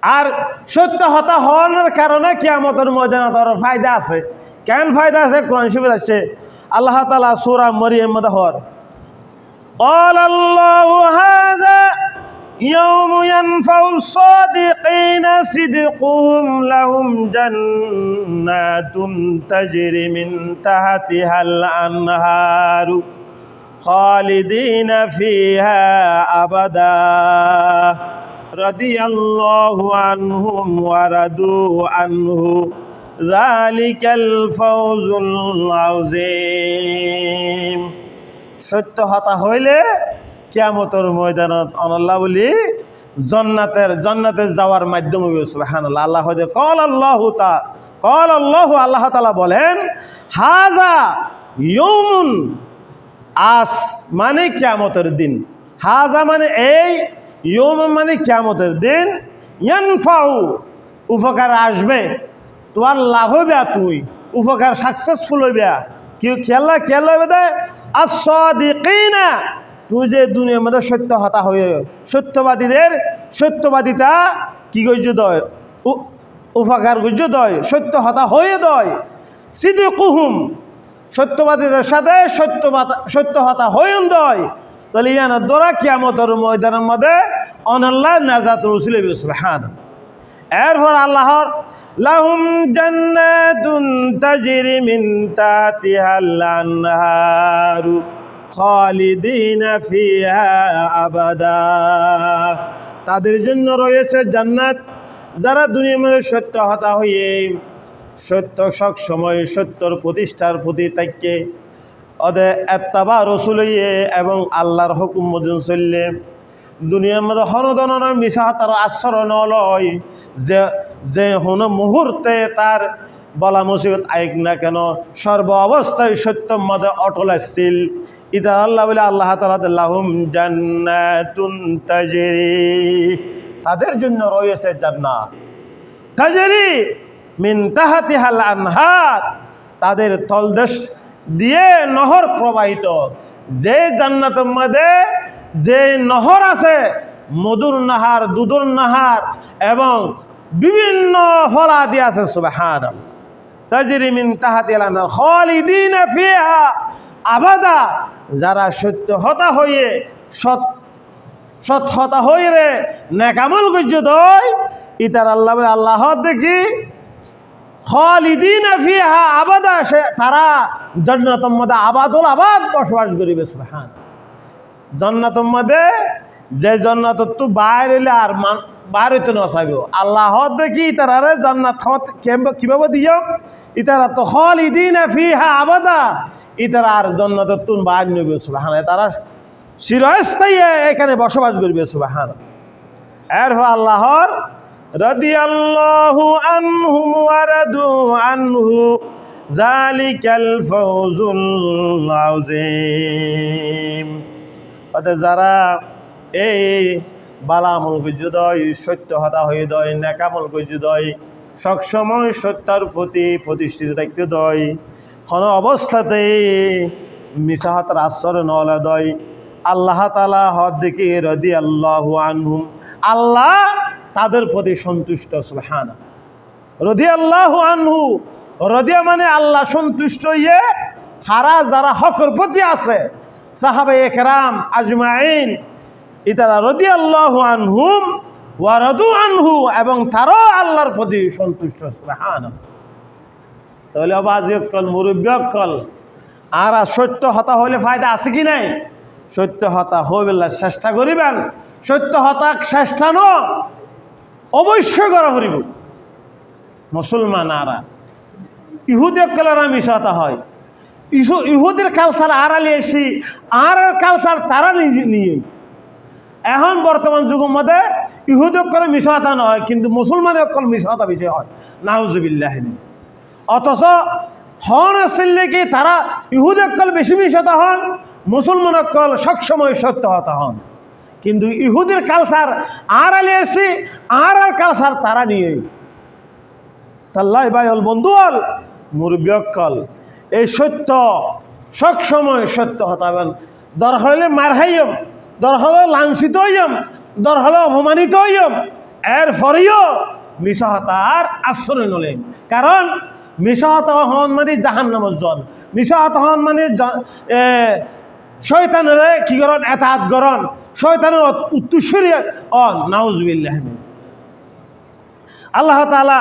আর সত্য হতা হওয়ার কারণে কিয়ামতের ময়দানে তার ফায়দা আছে। কেন ফায়দা আছে? কোরআন শরীফে আছে, আল্লাহ তাআলা সূরা মরিয়ম মধ্যে হর قال الله هذا يوم ينفع الصادقين صدقهم لهم جنات تجري من تحتها الأنهار خالدين فيها أبدا رضي الله عنهم ورضوا عنه ذلك الفوز العظيم। সত্য হতা হইলে কিয়ামতের ময়দানত আল্লাহ বলি জান্নাতে যাওয়ার মাধ্যম হবে। সুবহানাল্লাহ। আল্লাহ হইতে আল্লাহ তাআলা বলেন হাযা ইয়াউমুন, আজ মানে কিয়ামতের দিন, হাযা মানে এই, ইয়াউম মানে কিয়ামতের দিন, ইয়ানফাউ উপকার আসবে, তোমার লাভ হবে, তুই উপকার সাকসেসফুল হইবে। কি খেলা হবে দেয় as-sadiqina, তুই যে দুনিয়ার মধ্যে সত্য হতা হয়ে সত্যবাদীদের সত্যবাদিতা কি গজ্য দয়, উপকার গজ্য দয়, সত্য হতা হয়ে দয়। সিদিকুহুম, সত্যবাদীদের সাথে সত্য হতা হয়ে দয়। তাহলে ইয়ানার দ্বারা কিয়ামতের ময়দানের মধ্যে অনাল্লাহ নাজাত রসুল সুবহানাল্লাহ। এরপর আল্লাহর লাহুম জান্নাতুন তাজরি মিন তাহতিহাল আনহারু খালিদিনা ফিহা আবাদা, তাদের জন্য রয়েছে জান্নাত, যারা দুনিয়ার মধ্যে সত্য হতা হয়ে সত্য সব সময় সত্যর প্রতিষ্ঠার প্রতি তাকে ওদের এত্তাবা রসুল হইয়ে এবং আল্লাহর হুকুম মতন চললে দুনিয়ার মধ্যে হরদনের মিশা তার আচরণ লয়, যে হন মুহূর্তে তার বলা মুসিবত আইক না কেন সর্ব অবস্থায় সত্যর মধ্যে অটল আসছিল। ইতা আল্লাহ বলে আল্লাহ তাআলা লাহুম জান্নাতুন তাজরি, তাদের জন্য রয়েছে জান্নাত, তাজরি মিন তাহতিহাল আনহার, তাদের তলদেশ দিয়ে নহর প্রবাহিত। যে জান্নাতের মধ্যে যে নহর আছে, মধুর নাহার, দুধুর নাহার এবং বিভিন্ন ফলাদি আছে। সুবহানাল্লাহ। তাজরি মিন তাহতিহাল আনহার খালিদিনা ফিহা আবাদা, যারা সত্য হতা হয়ে সৎ হতা হয়ে রে নেকামল গজ্য দয়, ইতার আল্লাহ বলে আল্লাহ দেখি খালিদিনা ফিহা আবাদা, তারা জান্নাতের মধ্যে আবাদুল আবাদ বসবাস করিবে। সুবহান। জান্নাতের মধ্যে যে জান্নাত তো বাইরে হইলে আর বাইরে হইতে না চাইব, আল্লাহ দেখি তারা জান্নাত কিভাবে দিও, ইতারা তো খালিদিনা ফিহা আবাদা, ইতারা আর জান্নাতের তুন বাইরে নেবে। সুবহান। তারা চিরস্থায়ী এখানে বসবাস করবে। সুবহান। এরপর আল্লাহর রাদিয়াল্লাহু আনহুম ওয়া রাদু আনহু যালিকাল ফাওজুল আযীম। অর্থাৎ যারা এই বালামল গজ্জুদয় সত্য হতা হয়ে দয় নেকামল গজ্জুদয় সবসময় সত্যের প্রতি প্রতিষ্ঠিত থাকতে দয়, কোন অবস্থাতেই মিশাহাতের আশ্রয় নলা দয়, আল্লাহ তাআলা হদ দেখে রাদিয়াল্লাহু আনহুম, আল্লাহ তাদের প্রতি সন্তুষ্ট। সুবহানাল্লাহ। রাদিয়াল্লাহু আনহু, রাদিয়া মানে আল্লাহ সন্তুষ্ট হয়ে হারা যারা হকের প্রতি আছে সাহাবায়ে কেরাম আজমাইন, ইতারা রাদিয়াল্লাহু আনহুম ওয়া রাদু আনহু, এবং তারাও আল্লাহর প্রতি সন্তুষ্ট। সুবহানাল্লাহ। তাহলে অবাজিকল মুরব্বিকল আর সত্য হতা হলে ফায়দা আছে কি নাই? সত্য হতা হইবেলা চেষ্টা করিবেন, সত্য হতা চেষ্টা ন অবশ্যই করা করিব। মুসলমান আরা ইহুদিকলেরা মিশাতা হয়, ইহুদের কালচার আড়ালে এসি আর কালচার তারা নিয়ে এখন বর্তমান যুগের মধ্যে ইহুদিকলে মিশাতা নয়, কিন্তু মুসলমানের অকল মিশাতা বিষয় হয়। নাউজুবিল্লাহ। অথচ হন আসলে কি তারা ইহুদিকল বেশি মিশাতা হন, মুসলমান অকল সবসময় সত্য হতা হন। কিন্তু ইহুদের কালচার আড়ালে এসে আর কালচার তারা নিয়ে তাল্লাই ভাইল বন্ধু হল মুরব্বিকল এই সত্য সবসময় সত্য হতাবেন। দর হলে মার খাইম, দর হলে লাঞ্ছিত হইম, দর হলে অপমানিত হইম, এরপরেও মিশাহতার আশ্রয় নলেন, কারণ মিশাহত হন মানে জাহান্নামের জন, মিশাহত হন মানে শয়তানের কি করন, এতাত করন, শয়তানের উত্তরসূরি নাউজুবিল্লাহ। আল্লাহ তাআলা